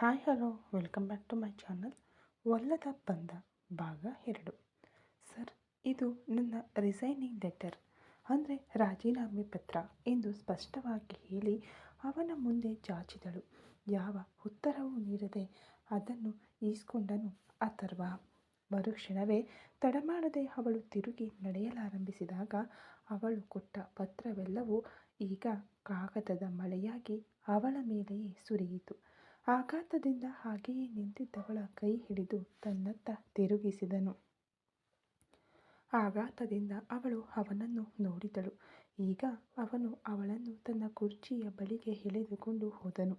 Hi hello welcome back to my channel. ಒಲ್ಲದ ಬಂದ ಭಾಗ 2. ಸರ್, ಇದು ನನ್ನ ರಿಸೈನಿಂಗ್ ಲೆಟರ್, ಅಂದರೆ ರಾಜೀನಾಮೆ ಪತ್ರ ಎಂದು ಸ್ಪಷ್ಟವಾಗಿ ಹೇಳಿ ಅವನ ಮುಂದೆ ಚಾಚಿದಳು. ಯಾವ ಉತ್ತರವೂ ನೀಡದೆ ಅದನ್ನು ಈಸ್ಕೊಂಡನು ಅಥರ್ವ. ಮರುಕ್ಷಣವೇ ತಡಮಾಡದೆ ಅವಳು ತಿರುಗಿ ನಡೆಯಲಾರಂಭಿಸಿದಾಗ ಅವಳು ಕೊಟ್ಟ ಪತ್ರವೆಲ್ಲವೂ ಈಗ ಕಾಗದದ ಮಳೆಯಾಗಿ ಅವಳ ಮೇಲೆಯೇ ಸುರಿಯಿತು. ಆಘಾತದಿಂದ ಹಾಗೆಯೇ ನಿಂತಿದ್ದವಳ ಕೈ ಹಿಡಿದು ತನ್ನತ್ತ ತಿರುಗಿಸಿದನು. ಆಘಾತದಿಂದ ಅವಳು ಅವನನ್ನು ನೋಡಿದಳು. ಈಗ ಅವನು ಅವಳನ್ನು ತನ್ನ ಕುರ್ಚಿಯ ಬಳಿಗೆ ಎಳೆದುಕೊಂಡು ಹೋದನು.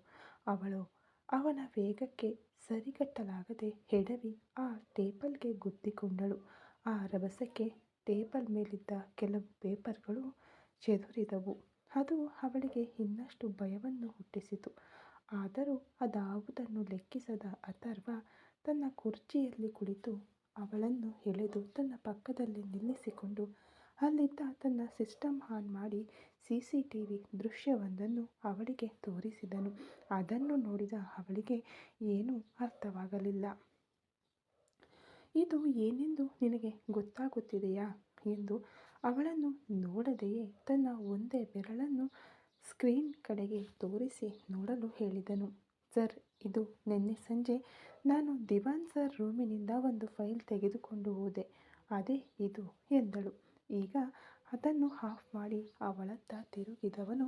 ಅವಳು ಅವನ ವೇಗಕ್ಕೆ ಸರಿಗಟ್ಟಲಾಗದೆ ಎಡವಿ ಆ ಟೇಬಲ್ಗೆ ಗುದ್ದಿಕೊಂಡಳು. ಆ ರಭಸಕ್ಕೆ ಟೇಬಲ್ ಮೇಲಿದ್ದ ಕೆಲವು ಪೇಪರ್ಗಳು ಚೆದುರಿದವು. ಅದು ಅವಳಿಗೆ ಇನ್ನಷ್ಟು ಭಯವನ್ನು ಹುಟ್ಟಿಸಿತು. ಆದರೂ ಅದಾವುದನ್ನು ಲೆಕ್ಕಿಸದ ಅಥರ್ವ ತನ್ನ ಕುರ್ಚಿಯಲ್ಲಿ ಕುಳಿತು ಅವಳನ್ನು ಎಳೆದು ತನ್ನ ಪಕ್ಕದಲ್ಲಿ ನಿಲ್ಲಿಸಿಕೊಂಡು ಅಲ್ಲಿದ್ದ ತನ್ನ ಸಿಸ್ಟಮ್ ಆನ್ ಮಾಡಿ CCTV ದೃಶ್ಯವೊಂದನ್ನು ಅವಳಿಗೆ ತೋರಿಸಿದನು. ಅದನ್ನು ನೋಡಿದ ಅವಳಿಗೆ ಏನೂ ಅರ್ಥವಾಗಲಿಲ್ಲ. ಇದು ಏನೆಂದು ನಿನಗೆ ಗೊತ್ತಾಗುತ್ತಿದೆಯಾ ಎಂದು ಅವಳನ್ನು ನೋಡದೆಯೇ ತನ್ನ ಒಂದೇ ಬೆರಳನ್ನು ಸ್ಕ್ರೀನ್ ಕಡೆಗೆ ತೋರಿಸಿ ನೋಡಲು ಹೇಳಿದನು. ಸರ್, ಇದು ನಿನ್ನೆ ಸಂಜೆ ನಾನು ದಿವಾನ್ ಸರ್ ರೂಮಿನಿಂದ ಒಂದು ಫೈಲ್ ತೆಗೆದುಕೊಂಡು ಹೋದೆ, ಅದೇ ಇದು ಎಂದಳು. ಈಗ ಅದನ್ನು ಆಫ್ ಮಾಡಿ ಅವಳತ್ತ ತಿರುಗಿದವನು,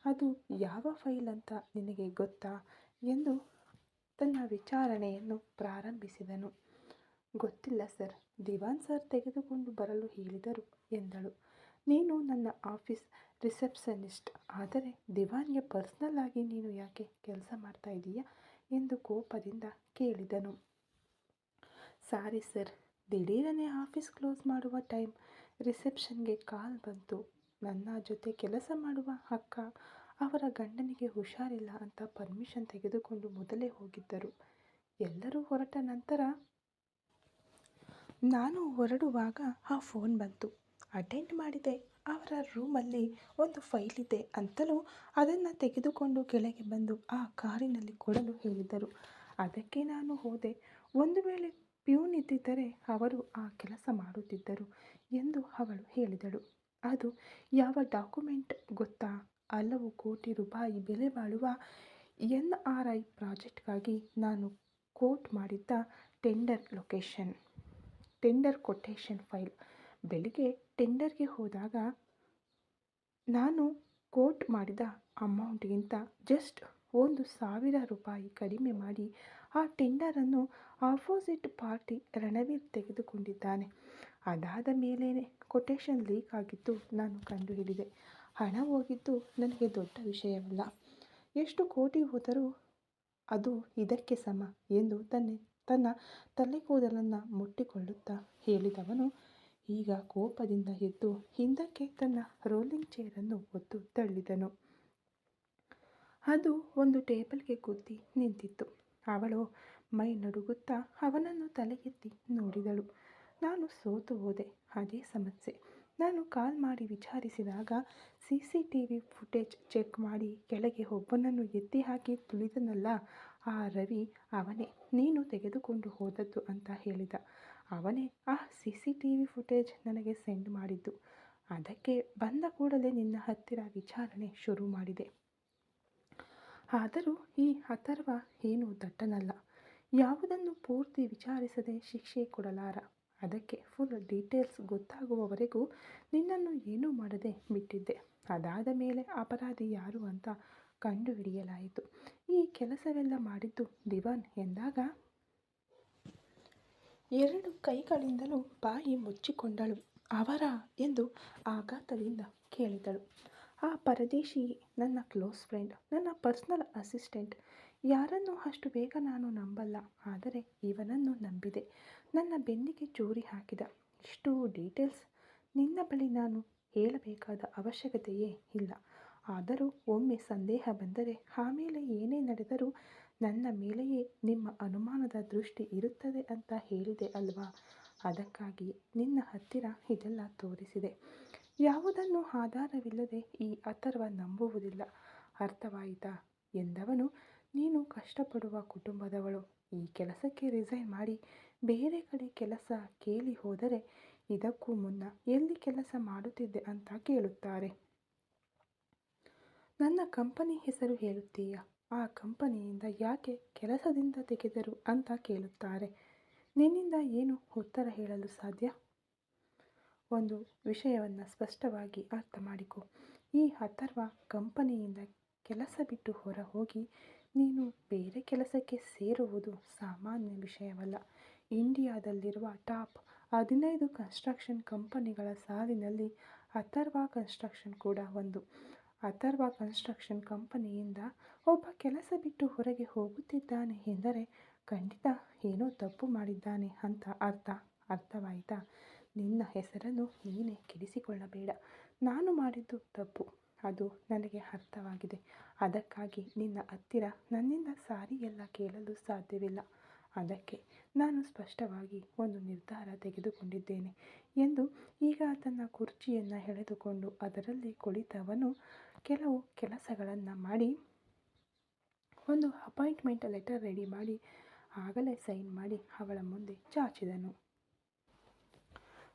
ಅದು ಯಾವ ಫೈಲ್ ಅಂತ ನಿನಗೆ ಗೊತ್ತಾ ಎಂದು ತನ್ನ ವಿಚಾರಣೆಯನ್ನು ಪ್ರಾರಂಭಿಸಿದನು. ಗೊತ್ತಿಲ್ಲ ಸರ್, ದಿವಾನ್ ಸರ್ ತೆಗೆದುಕೊಂಡು ಬರಲು ಹೇಳಿದರು ಎಂದಳು. ನೀನು ನನ್ನ ಆಫೀಸ್ ರಿಸೆಪ್ಷನಿಸ್ಟ್, ಆದರೆ ದಿವಾನ್ಗೆ ಪರ್ಸನಲ್ ಆಗಿ ನೀನು ಯಾಕೆ ಕೆಲಸ ಮಾಡ್ತಾ ಇದೀಯಾ ಎಂದು ಕೋಪದಿಂದ ಕೇಳಿದನು. ಸಾರಿ ಸರ್, ದಿಢೀರನೆ ಆಫೀಸ್ ಕ್ಲೋಸ್ ಮಾಡುವ ಟೈಮ್ ರಿಸೆಪ್ಷನ್ಗೆ ಕಾಲ್ ಬಂತು. ನನ್ನ ಜೊತೆ ಕೆಲಸ ಮಾಡುವ ಅಕ್ಕ ಅವರ ಗಂಡನಿಗೆ ಹುಷಾರಿಲ್ಲ ಅಂತ ಪರ್ಮಿಷನ್ ತೆಗೆದುಕೊಂಡು ಮೊದಲೇ ಹೋಗಿದ್ದರು. ಎಲ್ಲರೂ ಹೊರಟ ನಂತರ ನಾನು ಹೊರಡುವಾಗ ಆ ಫೋನ್ ಬಂತು. ಅಟೆಂಡ್ ಮಾಡಿದೆ. ಅವರ ರೂಮಲ್ಲಿ ಒಂದು ಫೈಲ್ ಇದೆ ಅಂತಲೂ ಅದನ್ನು ತೆಗೆದುಕೊಂಡು ಕೆಳಗೆ ಬಂದು ಆ ಕಾರಿನಲ್ಲಿ ಕೊಡಲು ಹೇಳಿದರು. ಅದಕ್ಕೆ ನಾನು ಹೋದೆ. ಒಂದು ವೇಳೆ ಪ್ಯೂನ್ ಇದ್ದಿದ್ದರೆ ಅವರು ಆ ಕೆಲಸ ಮಾಡುತ್ತಿದ್ದರು ಎಂದು ಅವಳು ಹೇಳಿದಳು. ಅದು ಯಾವ ಡಾಕ್ಯುಮೆಂಟ್ ಗೊತ್ತಾ? ಹಲವು ಕೋಟಿ ರೂಪಾಯಿ ಬೆಲೆ ಬಾಳುವ NRI ಪ್ರಾಜೆಕ್ಟ್ಗಾಗಿ ನಾನು ಕೋಟ್ ಮಾಡಿದ್ದ ಟೆಂಡರ್ ಕೊಟೇಶನ್ ಫೈಲ್. ಬೆಳಿಗ್ಗೆ ಟೆಂಡರ್ಗೆ ಹೋದಾಗ ನಾನು ಕೋಟ್ ಮಾಡಿದ ಅಮೌಂಟ್ಗಿಂತ ಜಸ್ಟ್ 1,000 ರೂಪಾಯಿ ಕಡಿಮೆ ಮಾಡಿ ಆ ಟೆಂಡರನ್ನು ಆಪೋಸಿಟ್ ಪಾರ್ಟಿ ರಣವೀರ್ ತೆಗೆದುಕೊಂಡಿದ್ದಾನೆ. ಅದಾದ ಮೇಲೆ ಕೊಟೇಶನ್ ಲೀಕ್ ಆಗಿದ್ದು ನಾನು ಕಂಡುಹಿಡಿದೆ. ಹಣ ಹೋಗಿದ್ದು ನನಗೆ ದೊಡ್ಡ ವಿಷಯವಲ್ಲ. ಎಷ್ಟು ಕೋಟಿ ಹೋದರೂ ಅದು ಇದಕ್ಕೆ ಸಮ ಎಂದು ತನ್ನ ತಲೆಕೂದಲನ್ನು ಮುಟ್ಟಿಕೊಳ್ಳುತ್ತಾ ಹೇಳಿದವನು ಈಗ ಕೋಪದಿಂದ ಎದ್ದು ಹಿಂದಕ್ಕೆ ತನ್ನ ರೋಲಿಂಗ್ ಚೇರನ್ನು ಒದ್ದು ತಳ್ಳಿದನು. ಅದು ಒಂದು ಟೇಬಲ್ಗೆ ಗುದ್ದಿ ನಿಂತಿತ್ತು. ಅವಳು ಮೈ ನಡುಗುತ್ತಾ ಅವನನ್ನು ತಲೆಗೆತ್ತಿ ನೋಡಿದಳು. ನಾನು ಸೋತು ಹೋದೆ. ಅದೇ ಸಮಸ್ಯೆ. ನಾನು ಕಾಲ್ ಮಾಡಿ ವಿಚಾರಿಸಿದಾಗ CCTV ಫುಟೇಜ್ ಚೆಕ್ ಮಾಡಿ ಕೆಳಗೆ ಒಬ್ಬನನ್ನು ಎತ್ತಿ ಹಾಕಿ ತುಳಿದನಲ್ಲ, ಆ ರವಿ ಅವನೇ ನೀನು ತೆಗೆದುಕೊಂಡು ಹೋದದ್ದು ಅಂತ ಹೇಳಿದ. ಅವನೇ ಆ CCTV ಫುಟೇಜ್ ನನಗೆ ಸೆಂಡ್ ಮಾಡಿದ್ದು. ಅದಕ್ಕೆ ಬಂದ ಕೂಡಲೇ ನಿನ್ನ ಹತ್ತಿರ ವಿಚಾರಣೆ ಶುರು ಮಾಡಿದೆ. ಆದರೂ ಈ ಅಥರ್ವ ಏನು ದಟ್ಟನಲ್ಲ. ಯಾವುದನ್ನು ಪೂರ್ತಿ ವಿಚಾರಿಸದೆ ಶಿಕ್ಷೆ ಕೊಡಲಾರ. ಅದಕ್ಕೆ ಫುಲ್ ಡೀಟೇಲ್ಸ್ ಗೊತ್ತಾಗುವವರೆಗೂ ನಿನ್ನನ್ನು ಏನೂ ಮಾಡದೆ ಬಿಟ್ಟಿದ್ದೆ. ಅದಾದ ಮೇಲೆ ಅಪರಾಧಿ ಯಾರು ಅಂತ ಕಂಡುಹಿಡಿಯಲಾಯಿತು. ಈ ಕೆಲಸವೆಲ್ಲ ಮಾಡಿದ್ದು ದಿವಾನ್ ಎಂದಾಗ 2 ಕೈಗಳಿಂದಲೂ ಬಾಯಿ ಮುಚ್ಚಿಕೊಂಡಳು. ಅವರಾ ಎಂದು ಆಘಾತದಿಂದ ಕೇಳಿದಳು. ಆ ಪರದೇಶಿಯೇ ನನ್ನ ಕ್ಲೋಸ್ ಫ್ರೆಂಡ್, ನನ್ನ ಪರ್ಸನಲ್ ಅಸಿಸ್ಟೆಂಟ್. ಯಾರನ್ನು ಅಷ್ಟು ಬೇಗ ನಾನು ನಂಬಲ್ಲ, ಆದರೆ ಇವನನ್ನು ನಂಬಿದೆ. ನನ್ನ ಬೆನ್ನಿಗೆ ಚೂರಿ ಹಾಕಿದ. ಇಷ್ಟು ಡೀಟೇಲ್ಸ್ ನಿನ್ನ ಬಳಿ ನಾನು ಹೇಳಬೇಕಾದ ಅವಶ್ಯಕತೆಯೇ ಇಲ್ಲ. ಆದರೂ ಒಮ್ಮೆ ಸಂದೇಹ ಬಂದರೆ ಆಮೇಲೆ ಏನೇ ನಡೆದರೂ ನನ್ನ ಮೇಲೆಯೇ ನಿಮ್ಮ ಅನುಮಾನದ ದೃಷ್ಟಿ ಇರುತ್ತದೆ ಅಂತ ಹೇಳಿದೆ ಅಲ್ವಾ? ಅದಕ್ಕಾಗಿ ನಿನ್ನ ಹತ್ತಿರ ಇದೆಲ್ಲ ತೋರಿಸಿದೆ. ಯಾವುದನ್ನು ಆಧಾರವಿಲ್ಲದೆ ಈ ಅಥರ್ವ ನಂಬುವುದಿಲ್ಲ, ಅರ್ಥವಾಯಿತಾ ಎಂದವನು. ನೀನು ಕಷ್ಟಪಡುವ ಕುಟುಂಬದವಳು. ಈ ಕೆಲಸಕ್ಕೆ ರಿಸೈನ್ ಮಾಡಿ ಬೇರೆ ಕಡೆ ಕೆಲಸ ಕೇಳಿ ಹೋದರೆ ಇದಕ್ಕೂ ಮುನ್ನ ಎಲ್ಲಿ ಕೆಲಸ ಮಾಡುತ್ತಿದ್ದೆ ಅಂತ ಕೇಳುತ್ತಾರೆ. ನನ್ನ ಕಂಪನಿ ಹೆಸರು ಹೇಳುತ್ತೀಯಾ? ಆ ಕಂಪನಿಯಿಂದ ಯಾಕೆ ಕೆಲಸದಿಂದ ತೆಗೆದರು ಅಂತ ಕೇಳುತ್ತಾರೆ. ನಿನ್ನಿಂದ ಏನು ಉತ್ತರ ಹೇಳಲು ಸಾಧ್ಯ? ಒಂದು ವಿಷಯವನ್ನು ಸ್ಪಷ್ಟವಾಗಿ ಅರ್ಥ ಮಾಡಿಕೊ. ಈ ಅಥರ್ವ ಕಂಪನಿಯಿಂದ ಕೆಲಸ ಬಿಟ್ಟು ಹೊರ ಹೋಗಿ ನೀನು ಬೇರೆ ಕೆಲಸಕ್ಕೆ ಸೇರುವುದು ಸಾಮಾನ್ಯ ವಿಷಯವಲ್ಲ. ಇಂಡಿಯಾದಲ್ಲಿರುವ ಟಾಪ್ 15 ಕನ್ಸ್ಟ್ರಕ್ಷನ್ ಕಂಪನಿಗಳ ಸಾಲಿನಲ್ಲಿ ಅಥರ್ವ ಕನ್ಸ್ಟ್ರಕ್ಷನ್ ಕೂಡ ಒಂದು. ಅಥರ್ವ ಕನ್ಸ್ಟ್ರಕ್ಷನ್ ಕಂಪನಿಯಿಂದ ಒಬ್ಬ ಕೆಲಸ ಬಿಟ್ಟು ಹೊರಗೆ ಹೋಗುತ್ತಿದ್ದಾನೆ ಎಂದರೆ ಖಂಡಿತ ಏನೋ ತಪ್ಪು ಮಾಡಿದ್ದಾನೆ ಅಂತ ಅರ್ಥವಾಯಿತಾ? ನಿನ್ನ ಹೆಸರನ್ನು ನೀನೇ ಕೆಡಿಸಿಕೊಳ್ಳಬೇಡ. ನಾನು ಮಾಡಿದ್ದು ತಪ್ಪು, ಅದು ನನಗೆ ಅರ್ಥವಾಗಿದೆ. ಅದಕ್ಕಾಗಿ ನಿನ್ನ ಹತ್ತಿರ ನನ್ನಿಂದ ಸಾರಿಯೆಲ್ಲ ಕೇಳಲು ಸಾಧ್ಯವಿಲ್ಲ. ಅದಕ್ಕೆ ನಾನು ಸ್ಪಷ್ಟವಾಗಿ ಒಂದು ನಿರ್ಧಾರ ತೆಗೆದುಕೊಂಡಿದ್ದೇನೆ ಎಂದು ಈಗ ತನ್ನ ಕುರ್ಚಿಯನ್ನು ಎಳೆದುಕೊಂಡು ಅದರಲ್ಲಿ ಕುಳಿತವನು ಕೆಲವು ಕೆಲಸಗಳನ್ನು ಮಾಡಿ ಒಂದು ಅಪಾಯಿಂಟ್ಮೆಂಟ್ ಲೆಟರ್ ರೆಡಿ ಮಾಡಿ ಆಗಲೇ ಸೈನ್ ಮಾಡಿ ಅವಳ ಮುಂದೆ ಚಾಚಿದನು.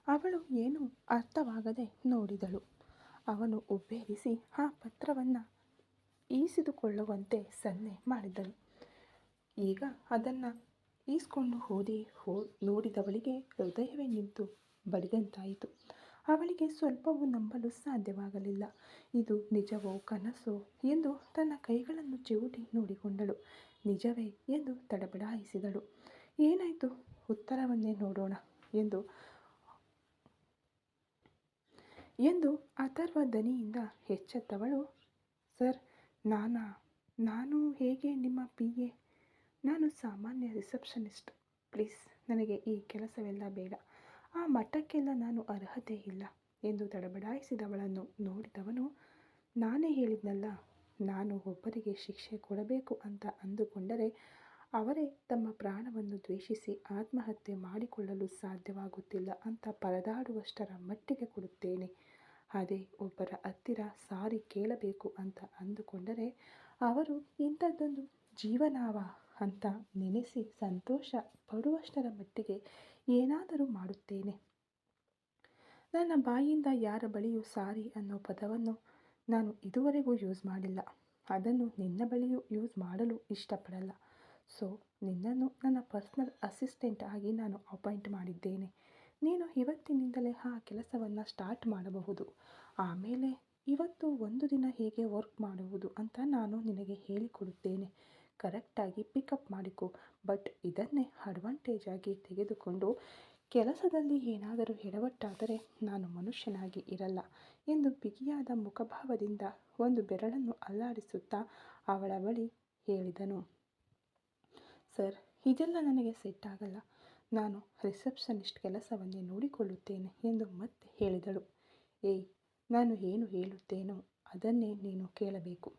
ಅವಳು ಏನೂ ಅರ್ಥವಾಗದೆ ನೋಡಿದಳು. ಅವನು ಉಬ್ಬೇರಿಸಿ ಆ ಪತ್ರವನ್ನು ಈಸಿದುಕೊಳ್ಳುವಂತೆ ಸನ್ನೆ ಮಾಡಿದಳು. ಈಗ ಅದನ್ನು ಈಸ್ಕೊಂಡು ನೋಡಿದವಳಿಗೆ ಹೃದಯವೇ ನಿಂತು ಬಡಿದಂತಾಯಿತು. ಅವಳಿಗೆ ಸ್ವಲ್ಪವೂ ನಂಬಲು ಸಾಧ್ಯವಾಗಲಿಲ್ಲ. ಇದು ನಿಜವೋ ಕನಸೋ ಎಂದು ತನ್ನ ಕೈಗಳನ್ನು ಚಿವುಟಿ ನೋಡಿಕೊಂಡಳು. ನಿಜವೇ ಎಂದು ತಡಬಡಾಯಿಸಿದಳು. ಏನಾಯಿತು? ಉತ್ತರವನ್ನೇ ನೋಡೋಣ ಎಂದು ಅಥರ್ವ ದನಿಯಿಂದ ಎಚ್ಚೆತ್ತವಳು. ಸರ್, ನಾನು ಹೇಗೆ ನಿಮ್ಮ PA? ನಾನು ಸಾಮಾನ್ಯ ರಿಸೆಪ್ಷನಿಸ್ಟ್. ಪ್ಲೀಸ್, ನನಗೆ ಈ ಕೆಲಸವೆಲ್ಲ ಬೇಡ. ಆ ಮಟ್ಟಕ್ಕೆಲ್ಲ ನಾನು ಅರ್ಹತೆ ಇಲ್ಲ ಎಂದು ತಡಬಡಾಯಿಸಿದವಳನ್ನು ನೋಡಿದವನು, ನಾನೇ ಹೇಳಿದ್ನಲ್ಲ, ನಾನು ಒಬ್ಬರಿಗೆ ಶಿಕ್ಷೆ ಕೊಡಬೇಕು ಅಂತ ಅಂದುಕೊಂಡರೆ ಅವರೇ ತಮ್ಮ ಪ್ರಾಣವನ್ನು ದ್ವೇಷಿಸಿ ಆತ್ಮಹತ್ಯೆ ಮಾಡಿಕೊಳ್ಳಲು ಸಾಧ್ಯವಾಗುತ್ತಿಲ್ಲ ಅಂತ ಪರದಾಡುವಷ್ಟರ ಮಟ್ಟಿಗೆ ಕೊಡುತ್ತೇನೆ. ಅದೇ ಒಬ್ಬರ ಹತ್ತಿರ ಸಾರಿ ಕೇಳಬೇಕು ಅಂತ ಅಂದುಕೊಂಡರೆ ಅವರು ಇಂಥದ್ದೊಂದು ಜೀವನವ ಅಂತ ನೆನೆಸಿ ಸಂತೋಷ ಪಡುವಷ್ಟರ ಮಟ್ಟಿಗೆ ಏನಾದರೂ ಮಾಡುತ್ತೇನೆ. ನನ್ನ ಬಾಯಿಂದ ಯಾರ ಬಳಿಯೂ ಸಾರಿ ಅನ್ನೋ ಪದವನ್ನು ನಾನು ಇದುವರೆಗೂ ಯೂಸ್ ಮಾಡಿಲ್ಲ. ಅದನ್ನು ನಿನ್ನ ಬಳಿಯೂ ಯೂಸ್ ಮಾಡಲು ಇಷ್ಟಪಡಲ್ಲ. ಸೊ ನಿನ್ನನ್ನು ನನ್ನ ಪರ್ಸನಲ್ ಅಸಿಸ್ಟೆಂಟ್ ಆಗಿ ನಾನು ಅಪಾಯಿಂಟ್ ಮಾಡಿದ್ದೇನೆ. ನೀನು ಇವತ್ತಿನಿಂದಲೇ ಆ ಕೆಲಸವನ್ನು ಸ್ಟಾರ್ಟ್ ಮಾಡಬಹುದು. ಆಮೇಲೆ ಇವತ್ತು ಒಂದು ದಿನ ಹೇಗೆ ವರ್ಕ್ ಮಾಡುವುದು ಅಂತ ನಾನು ನಿನಗೆ ಹೇಳಿಕೊಡುತ್ತೇನೆ. ಕರೆಕ್ಟಾಗಿ ಪಿಕಪ್ ಮಾಡಿಕೊ. ಬಟ್ ಇದನ್ನೇ ಅಡ್ವಾಂಟೇಜ್ ಆಗಿ ತೆಗೆದುಕೊಂಡು ಕೆಲಸದಲ್ಲಿ ಏನಾದರೂ ಎಡವಟ್ಟಾದರೆ ನಾನು ಮನುಷ್ಯನಾಗಿ ಇರಲ್ಲ ಎಂದು ಬಿಗಿಯಾದ ಮುಖಭಾವದಿಂದ ಒಂದು ಬೆರಳನ್ನು ಅಲ್ಲಾಡಿಸುತ್ತಾ ಅವಳ ಬಳಿ ಹೇಳಿದನು. ಸರ್, ಇದೆಲ್ಲ ನನಗೆ ಸೆಟ್ ಆಗಲ್ಲ. ನಾನು ರಿಸೆಪ್ಷನಿಸ್ಟ್ ಕೆಲಸವನ್ನೇ ನೋಡಿಕೊಳ್ಳುತ್ತೇನೆ ಎಂದು ಮತ್ತೆ ಹೇಳಿದಳು. ಏಯ್, ನಾನು ಏನು ಹೇಳುತ್ತೇನೋ ಅದನ್ನೇ ನೀನು ಕೇಳಬೇಕು.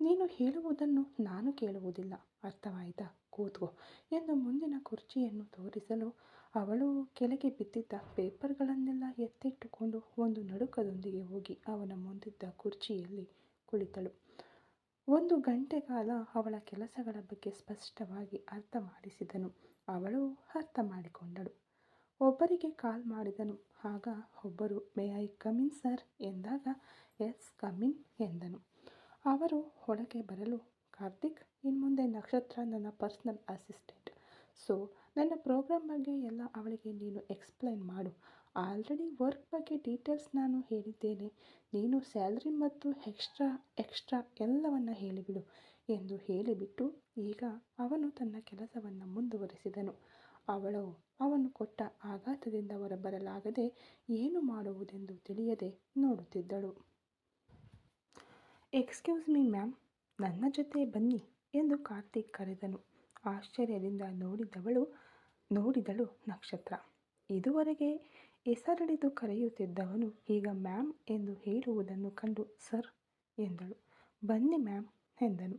ನೀನು ಹೇಳುವುದನ್ನು ನಾನು ಕೇಳುವುದಿಲ್ಲ. ಅರ್ಥವಾಯಿತಾ? ಕೂತ್ಕೋ ಎಂದು ಮುಂದಿನ ಕುರ್ಚಿಯನ್ನು ತೋರಿಸಲು ಅವಳು ಕೆಳಗೆ ಬಿದ್ದಿದ್ದ ಪೇಪರ್ಗಳನ್ನೆಲ್ಲ ಎತ್ತಿಟ್ಟುಕೊಂಡು ಒಂದು ನಡುಕದೊಂದಿಗೆ ಹೋಗಿ ಅವನ ಮುಂದಿದ್ದ ಕುರ್ಚಿಯಲ್ಲಿ ಕುಳಿತಳು. 1 ಗಂಟೆ ಕಾಲ ಅವಳ ಕೆಲಸಗಳ ಬಗ್ಗೆ ಸ್ಪಷ್ಟವಾಗಿ ಅರ್ಥ ಮಾಡಿಸಿದನು. ಅವಳು ಅರ್ಥ ಮಾಡಿಕೊಂಡಳು. ಒಬ್ಬರಿಗೆ ಕಾಲ್ ಮಾಡಿದನು. ಆಗ ಒಬ್ಬರು may I come in sir ಎಂದಾಗ ಎಸ್ ಕಮ್ ಇನ್ ಎಂದನು. ಅವರು ಒಳಗೆ ಬರಲು, ಕಾರ್ತಿಕ್, ಇನ್ಮುಂದೆ ನಕ್ಷತ್ರ ನನ್ನ ಪರ್ಸನಲ್ ಅಸಿಸ್ಟೆಂಟ್. ಸೊ ನನ್ನ ಪ್ರೋಗ್ರಾಮ್ ಬಗ್ಗೆ ಎಲ್ಲ ಅವಳಿಗೆ ನೀನು ಎಕ್ಸ್ಪ್ಲೈನ್ ಮಾಡು. ಆಲ್ರೆಡಿ ವರ್ಕ್ ಬಗ್ಗೆ ಡೀಟೇಲ್ಸ್ ನಾನು ಹೇಳಿದ್ದೇನೆ. ನೀನು ಸ್ಯಾಲ್ರಿ ಮತ್ತು ಎಕ್ಸ್ಟ್ರಾ ಎಲ್ಲವನ್ನ ಹೇಳಿಬಿಡು ಎಂದು ಹೇಳಿಬಿಟ್ಟು ಈಗ ಅವನು ತನ್ನ ಕೆಲಸವನ್ನು ಮುಂದುವರಿಸಿದನು. ಅವನು ಕೊಟ್ಟ ಆಘಾತದಿಂದ ಹೊರಬರಲಾಗದೆ ಏನು ಮಾಡುವುದೆಂದು ತಿಳಿಯದೆ ನೋಡುತ್ತಿದ್ದಳು. ಎಕ್ಸ್ಕ್ಯೂಸ್ ಮೀ ಮ್ಯಾಮ್, ನನ್ನ ಜೊತೆ ಬನ್ನಿ ಎಂದು ಕಾರ್ತಿಕ್ ಕರೆದನು. ಆಶ್ಚರ್ಯದಿಂದ ನೋಡಿದಳು ನಕ್ಷತ್ರ. ಇದುವರೆಗೆ ಹೆಸರಿಡಿದು ಕರೆಯುತ್ತಿದ್ದವನು ಈಗ ಮ್ಯಾಮ್ ಎಂದು ಹೇಳುವುದನ್ನು ಕಂಡು ಸರ್ ಎಂದಳು. ಬನ್ನಿ ಮ್ಯಾಮ್ ಎಂದನು.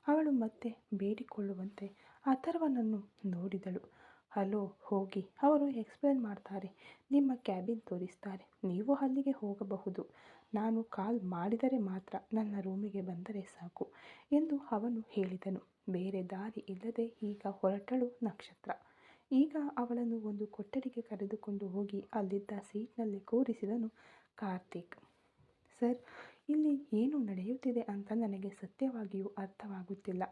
ಅವಳು ಮತ್ತೆ ಬೇಡಿಕೊಳ್ಳುವಂತೆ ಅಥರ್ವನನ್ನು ನೋಡಿದಳು. ಹಲೋ, ಹೋಗಿ, ಅವರು ಎಕ್ಸ್ಪ್ಲೇನ್ ಮಾಡ್ತಾರೆ. ನಿಮ್ಮ ಕ್ಯಾಬಿನ್ ತೋರಿಸ್ತಾರೆ. ನೀವು ಅಲ್ಲಿಗೆ ಹೋಗಬಹುದು. ನಾನು ಕಾಲ್ ಮಾಡಿದರೆ ಮಾತ್ರ ನನ್ನ ರೂಮಿಗೆ ಬಂದರೆ ಸಾಕು ಎಂದು ಅವನು ಹೇಳಿದನು. ಬೇರೆ ದಾರಿ ಇಲ್ಲದೆ ಈಗ ಹೊರಟಳು ನಕ್ಷತ್ರ. ಈಗ ಅವಳನ್ನು ಒಂದು ಕೊಠಡಿಗೆ ಕರೆದುಕೊಂಡು ಹೋಗಿ ಅಲ್ಲಿದ್ದ ಸೀಟ್ನಲ್ಲಿ ಕೂರಿಸಿದನು ಕಾರ್ತಿಕ್. ಸರ್, ಇಲ್ಲಿ ಏನು ನಡೆಯುತ್ತಿದೆ ಅಂತ ನನಗೆ ಸತ್ಯವಾಗಿಯೂ ಅರ್ಥವಾಗುತ್ತಿಲ್ಲ.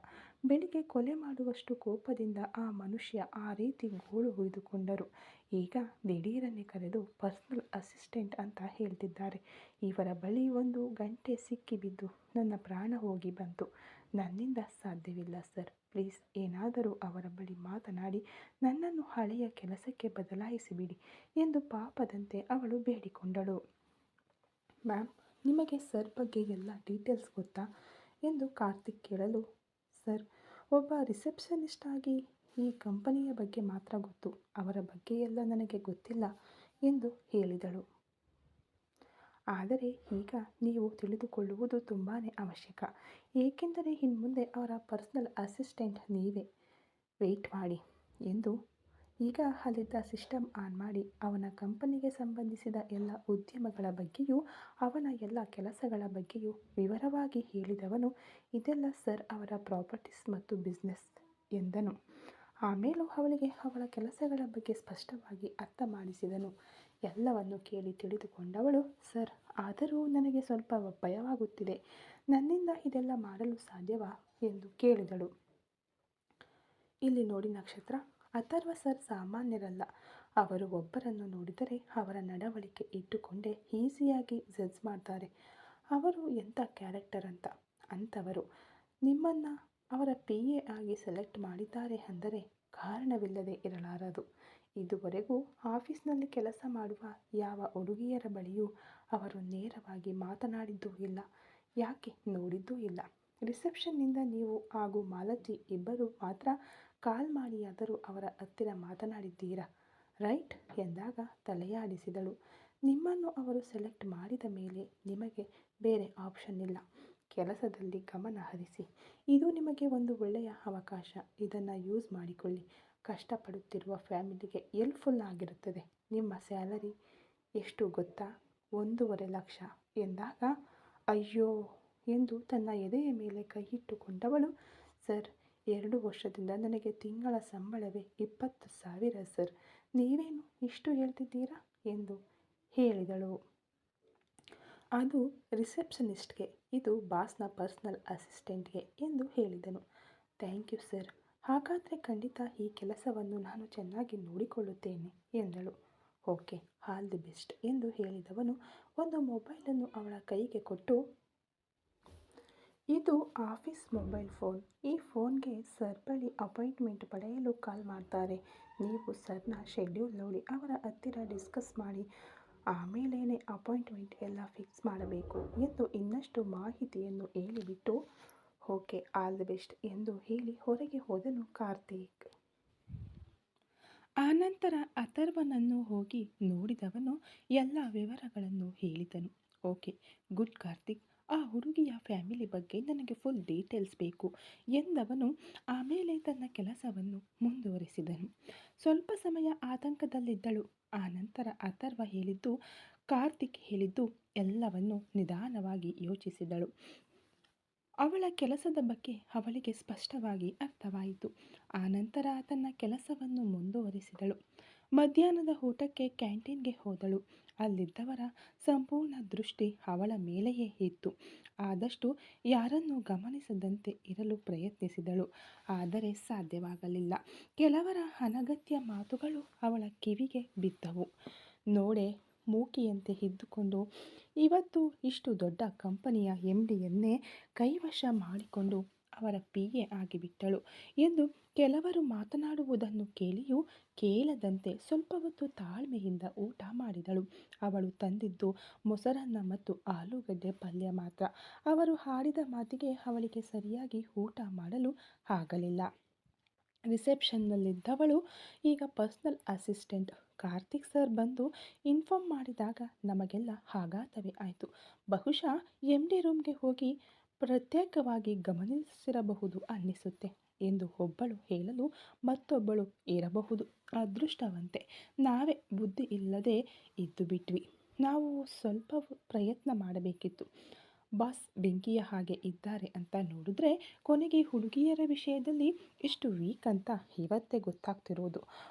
ಬೆಳಿಗ್ಗೆ ಕೊಲೆ ಮಾಡುವಷ್ಟು ಕೋಪದಿಂದ ಆ ಮನುಷ್ಯ ಆ ರೀತಿ ಗೋಳು ಹೊಯ್ದುಕೊಂಡರು. ಈಗ ದಿಢೀರನೆ ಕರೆದು ಪರ್ಸನಲ್ ಅಸಿಸ್ಟೆಂಟ್ ಅಂತ ಹೇಳ್ತಿದ್ದಾರೆ. ಇವರ ಬಳಿ 1 ಗಂಟೆ ಸಿಕ್ಕಿಬಿದ್ದು ನನ್ನ ಪ್ರಾಣ ಹೋಗಿ ಬಂತು. ನನ್ನಿಂದ ಸಾಧ್ಯವಿಲ್ಲ ಸರ್. ಪ್ಲೀಸ್ ಏನಾದರೂ ಅವರ ಬಳಿ ಮಾತನಾಡಿ ನನ್ನನ್ನು ಹಳೆಯ ಕೆಲಸಕ್ಕೆ ಬದಲಾಯಿಸಿಬಿಡಿ ಎಂದು ಪಾಪದಂತೆ ಅವಳು ಬೇಡಿಕೊಂಡಳು. ಮ್ಯಾಮ್, ನಿಮಗೆ ಸರ್ ಬಗ್ಗೆ ಎಲ್ಲ ಡೀಟೇಲ್ಸ್ ಗೊತ್ತಾ ಎಂದು ಕಾರ್ತಿಕ್ ಕೇಳಲು, ಸರ್, ಒಬ್ಬ ರಿಸೆಪ್ಷನಿಸ್ಟ್ ಆಗಿ ಈ ಕಂಪನಿಯ ಬಗ್ಗೆ ಮಾತ್ರ ಗೊತ್ತು. ಅವರ ಬಗ್ಗೆ ಎಲ್ಲ ನನಗೆ ಗೊತ್ತಿಲ್ಲ ಎಂದು ಹೇಳಿದಳು. ಆದರೆ ಈಗ ನೀವು ತಿಳಿದುಕೊಳ್ಳುವುದು ತುಂಬಾ ಅವಶ್ಯಕ. ಏಕೆಂದರೆ ಇನ್ಮುಂದೆ ಅವರ ಪರ್ಸನಲ್ ಅಸಿಸ್ಟೆಂಟ್ ನೀವೇ. ವೆಯ್ಟ್ ಮಾಡಿ ಎಂದು ಈಗ ಅಲ್ಲಿದ್ದ ಸಿಸ್ಟಮ್ ಆನ್ ಮಾಡಿ ಅವನ ಕಂಪನಿಗೆ ಸಂಬಂಧಿಸಿದ ಎಲ್ಲ ಉದ್ಯಮಗಳ ಬಗ್ಗೆಯೂ ಅವನ ಎಲ್ಲ ಕೆಲಸಗಳ ಬಗ್ಗೆಯೂ ವಿವರವಾಗಿ ಹೇಳಿದವನು, ಇದೆಲ್ಲ ಸರ್ ಅವರ ಪ್ರಾಪರ್ಟೀಸ್ ಮತ್ತು ಬಿಸ್ನೆಸ್ ಎಂದನು. ಆಮೇಲೂ ಅವಳಿಗೆ ಅವಳ ಕೆಲಸಗಳ ಬಗ್ಗೆ ಸ್ಪಷ್ಟವಾಗಿ ಅರ್ಥ ಮಾಡಿಸಿದನು. ಎಲ್ಲವನ್ನು ಕೇಳಿ ತಿಳಿದುಕೊಂಡವಳು, ಸರ್, ಆದರೂ ನನಗೆ ಸ್ವಲ್ಪ ಭಯವಾಗುತ್ತಿದೆ. ನನ್ನಿಂದ ಇದೆಲ್ಲ ಮಾಡಲು ಸಾಧ್ಯವಾ ಎಂದು ಕೇಳಿದಳು. ಇಲ್ಲಿ ನೋಡಿ ನಕ್ಷತ್ರ, ಅಥರ್ವ ಸರ್ ಸಾಮಾನ್ಯರಲ್ಲ. ಅವರು ಒಬ್ಬರನ್ನು ನೋಡಿದರೆ ಅವರ ನಡವಳಿಕೆ ಇಟ್ಟುಕೊಂಡೇ ಈಸಿಯಾಗಿ ಜಡ್ಜ್ ಮಾಡ್ತಾರೆ. ಅವರು ಎಂಥ ಕ್ಯಾರೆಕ್ಟರ್ ಅಂತ. ಅಂಥವರು ನಿಮ್ಮನ್ನು ಅವರ PA ಆಗಿ ಸೆಲೆಕ್ಟ್ ಮಾಡಿದ್ದಾರೆ ಅಂದರೆ ಕಾರಣವಿಲ್ಲದೆ ಇರಲಾರದು. ಇದುವರೆಗೂ ಆಫೀಸ್ನಲ್ಲಿ ಕೆಲಸ ಮಾಡುವ ಯಾವ ಹುಡುಗಿಯರ ಬಳಿಯೂ ಅವರು ನೇರವಾಗಿ ಮಾತನಾಡಿದ್ದೂ ಇಲ್ಲ. ಯಾಕೆ ನೋಡಿದ್ದೂ ಇಲ್ಲ. ರಿಸೆಪ್ಷನ್ನಿಂದ ನೀವು ಹಾಗೂ ಮಾಲತಿ ಇಬ್ಬರು ಮಾತ್ರ ಕಾಲ್ ಮಾಡಿಯಾದರೂ ಅವರ ಹತ್ತಿರ ಮಾತನಾಡಿದ್ದೀರಾ, ರೈಟ್ ಎಂದಾಗ ತಲೆಯಾಡಿಸಿದಳು. ನಿಮ್ಮನ್ನು ಅವರು ಸೆಲೆಕ್ಟ್ ಮಾಡಿದ ಮೇಲೆ ನಿಮಗೆ ಬೇರೆ ಆಪ್ಷನ್ ಇಲ್ಲ. ಕೆಲಸದಲ್ಲಿ ಗಮನ ಹರಿಸಿ. ಇದು ನಿಮಗೆ ಒಂದು ಒಳ್ಳೆಯ ಅವಕಾಶ. ಇದನ್ನು ಯೂಸ್ ಮಾಡಿಕೊಳ್ಳಿ. ಕಷ್ಟಪಡುತ್ತಿರುವ ಫ್ಯಾಮಿಲಿಗೆ ಹೆಲ್ಪ್ಫುಲ್ ಆಗಿರುತ್ತದೆ. ನಿಮ್ಮ ಸ್ಯಾಲರಿ ಎಷ್ಟು ಗೊತ್ತಾ? 1.5 ಲಕ್ಷ ಎಂದಾಗ ಅಯ್ಯೋ ಎಂದು ತನ್ನ ಎದೆಯ ಮೇಲೆ ಕೈಯಿಟ್ಟುಕೊಂಡವಳು, ಸರ್, 2 ವರ್ಷದಿಂದ ನನಗೆ ತಿಂಗಳ ಸಂಬಳವೇ 20,000 ಸರ್. ನೀವೇನು ಇಷ್ಟು ಹೇಳ್ತಿದ್ದೀರಾ ಎಂದು ಹೇಳಿದಳು. ಅದು ರಿಸೆಪ್ಷನಿಸ್ಟ್ಗೆ, ಇದು ಬಾಸ್ನ ಪರ್ಸನಲ್ ಅಸಿಸ್ಟೆಂಟ್ಗೆ ಎಂದು ಹೇಳಿದನು. Thank you sir. ಹಾಗಾದರೆ ಖಂಡಿತ ಈ ಕೆಲಸವನ್ನು ನಾನು ಚೆನ್ನಾಗಿ ನೋಡಿಕೊಳ್ಳುತ್ತೇನೆ ಎಂದಳು. ಓಕೆ, ಆಲ್ ದಿ ಬೆಸ್ಟ್ ಎಂದು ಹೇಳಿದವನು ಒಂದು ಮೊಬೈಲನ್ನು ಅವಳ ಕೈಗೆ ಕೊಟ್ಟು, ಇದು ಆಫೀಸ್ ಮೊಬೈಲ್ ಫೋನ್. ಈ ಫೋನ್ಗೆ ಸರ್ ಬಳಿ ಅಪಾಯಿಂಟ್ಮೆಂಟ್ ಪಡೆಯಲು ಕಾಲ್ ಮಾಡ್ತಾರೆ. ನೀವು ಸರ್ನ ಶೆಡ್ಯೂಲ್ ನೋಡಿ ಅವರ ಹತ್ತಿರ ಡಿಸ್ಕಸ್ ಮಾಡಿ ಆಮೇಲೇನೆ ಅಪಾಯಿಂಟ್ಮೆಂಟ್ ಎಲ್ಲ ಫಿಕ್ಸ್ ಮಾಡಬೇಕು ಎಂದು ಇನ್ನಷ್ಟು ಮಾಹಿತಿಯನ್ನು ಹೇಳಿಬಿಟ್ಟು, ಓಕೆ, ಆಲ್ ದಿ ಬೆಸ್ಟ್ ಎಂದು ಹೇಳಿ ಹೊರಗೆ ಹೋದನು ಕಾರ್ತಿಕ್. ಆನಂತರ ಅಥರ್ವನನ್ನು ಹೋಗಿ ನೋಡಿದವನು ಎಲ್ಲ ವಿವರಗಳನ್ನು ಹೇಳಿದನು. ಓಕೆ, ಗುಡ್ ಕಾರ್ತಿಕ್, ಆ ಹುಡುಗಿಯ ಫ್ಯಾಮಿಲಿ ಬಗ್ಗೆ ನನಗೆ ಫುಲ್ ಡೀಟೇಲ್ಸ್ ಬೇಕು ಎಂದವನು ಆಮೇಲೆ ತನ್ನ ಕೆಲಸವನ್ನು ಮುಂದುವರಿಸಿದನು. ಸ್ವಲ್ಪ ಸಮಯ ಆತಂಕದಲ್ಲಿದ್ದಳು. ಆನಂತರ ಅಥರ್ವ ಹೇಳಿದ್ದು, ಕಾರ್ತಿಕ್ ಹೇಳಿದ್ದು ಎಲ್ಲವನ್ನು ನಿಧಾನವಾಗಿ ಯೋಚಿಸಿದಳು. ಅವಳ ಕೆಲಸದ ಬಗ್ಗೆ ಅವಳಿಗೆ ಸ್ಪಷ್ಟವಾಗಿ ಅರ್ಥವಾಯಿತು. ಆನಂತರ ತನ್ನ ಕೆಲಸವನ್ನು ಮುಂದುವರಿಸಿದಳು. ಮಧ್ಯಾಹ್ನದ ಊಟಕ್ಕೆ ಕ್ಯಾಂಟೀನ್ಗೆ ಹೋದಳು. ಅಲ್ಲಿದ್ದವರ ಸಂಪೂರ್ಣ ದೃಷ್ಟಿ ಅವಳ ಮೇಲೆಯೇ ಇತ್ತು. ಆದಷ್ಟು ಯಾರನ್ನೂ ಗಮನಿಸದಂತೆ ಇರಲು ಪ್ರಯತ್ನಿಸಿದಳು. ಆದರೆ ಸಾಧ್ಯವಾಗಲಿಲ್ಲ. ಕೆಲವರ ಅನಗತ್ಯ ಮಾತುಗಳು ಅವಳ ಕಿವಿಗೆ ಬಿದ್ದವು. ನೋಡೆ, ಮೂಕಿಯಂತೆ ಇದ್ದುಕೊಂಡು ಇವತ್ತು ಇಷ್ಟು ದೊಡ್ಡ ಕಂಪನಿಯ MDಯನ್ನೇ ಕೈವಶ ಮಾಡಿಕೊಂಡು ಅವರ PA ಆಗಿಬಿಟ್ಟಳು ಎಂದು ಕೆಲವರು ಮಾತನಾಡುವುದನ್ನು ಕೇಳಿಯೂ ಕೇಳದಂತೆ ಸ್ವಲ್ಪ ಹೊತ್ತು ತಾಳ್ಮೆಯಿಂದ ಊಟ ಮಾಡಿದಳು. ಅವಳು ತಂದಿದ್ದು ಮೊಸರನ್ನ ಮತ್ತು ಆಲೂಗಡ್ಡೆ ಪಲ್ಯ ಮಾತ್ರ. ಅವರು ಆಡಿದ ಮಾತಿಗೆ ಅವಳಿಗೆ ಸರಿಯಾಗಿ ಊಟ ಮಾಡಲು ಆಗಲಿಲ್ಲ. ರಿಸೆಪ್ಷನ್ನಲ್ಲಿದ್ದವಳು ಈಗ ಪರ್ಸನಲ್ ಅಸಿಸ್ಟೆಂಟ್. ಕಾರ್ತಿಕ್ ಸರ್ ಬಂದು ಇನ್ಫಾರ್ಮ್ ಮಾಡಿದಾಗ ನಮಗೆಲ್ಲ ಆಘಾತವೇ ಆಯಿತು. ಬಹುಶಃ MD ರೂಮ್ಗೆ ಹೋಗಿ ಪ್ರತ್ಯೇಕವಾಗಿ ಗಮನಿಸಿರಬಹುದು ಅನ್ನಿಸುತ್ತೆ ಎಂದು ಒಬ್ಬಳು ಹೇಳಲು ಮತ್ತೊಬ್ಬಳು, ಇರಬಹುದು, ಅದೃಷ್ಟವಂತೆ, ನಾವೇ ಬುದ್ಧಿ ಇಲ್ಲದೆ ಇದ್ದು ಬಿಟ್ವಿ. ನಾವು ಸ್ವಲ್ಪ ಪ್ರಯತ್ನ ಮಾಡಬೇಕಿತ್ತು. ಬಾಸ್ ಬೆಂಕಿಯ ಹಾಗೆ ಇದ್ದಾರೆ ಅಂತ ನೋಡಿದ್ರೆ ಕೊನೆಗೆ ಹುಡುಗಿಯರ ವಿಷಯದಲ್ಲಿ ಇಷ್ಟು ವೀಕ್ ಅಂತ ಇವತ್ತೇ ಗೊತ್ತಾಗ್ತಿರೋದು.